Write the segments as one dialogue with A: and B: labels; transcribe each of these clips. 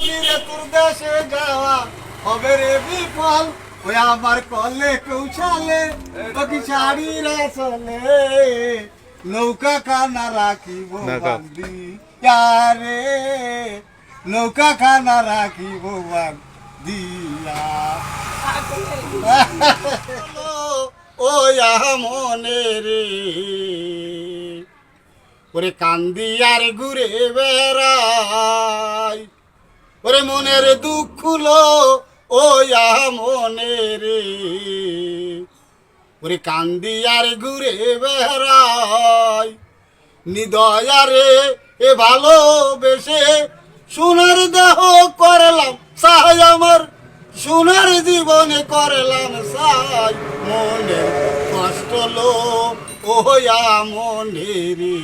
A: ফিরে তোর দেশে যাওয়া হবে রে বিফল ওই আমার কলে কৌশালে তোকে শাড়িরা চলে নৌকা খানা রাখিব বান্দি রে নৌকা খানা রাখিব বান্দিয়া ও মনে রে ওরে কান্দি আর ঘুরে বেড়াই ওরে মনের দুঃখ লো ও মনে রে ওরে কান্দি আর ঘুরে বেড়াই নিদয়ারে এ ভালোবেসে সোনার দেহ করলাম সাহায্য আমার সোনার জীবনে করলাম সাই মনে কষ্ট লো ও মনে রে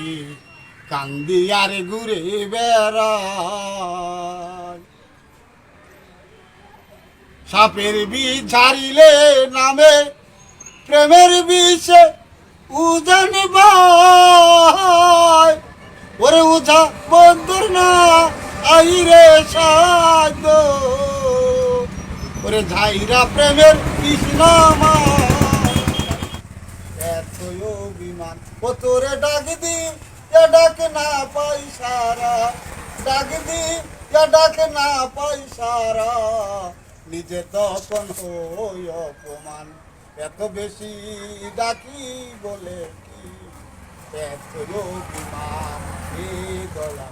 A: কান্দি আর ঘুরে বেড়াই সাপের বিষ ঝাড়িলে নামে প্রেমের বিষে উজান ভাই ওরে উজা বন্ধুর না আইরে সাধ্য ওরে ঝাইরা প্রেমের কৃষ্ণমা এতই অভিমান ও তোরে ডাক দি এ ডাক না পাই সারা ডাক দি এ ডাক না পাই সারা নিজে তখন হই অপমান এত বেশি ডাকি বলে কি এতই অভিমান এ গলা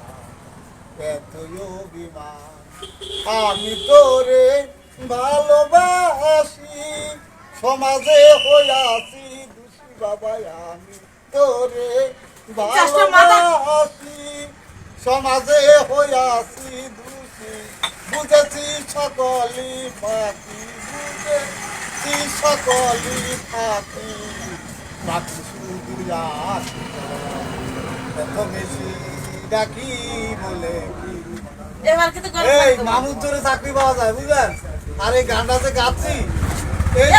A: এতই অভিমান আমি তোরে ভালোবাসি সমাজে হইয়াছি দোষী বাবা আমি তোরে ভালোবাসি সমাজে হইয়াছি দোষী বুঝেছি সকলি পাখি বুঝেছি সকলি পাখি পাখি শুধু এত বেশি ডাকি বলে কি এই মামুর জোরে চাকরি পাওয়া যায় বুঝলেন আর এই গানটা যে গাচ্ছি এই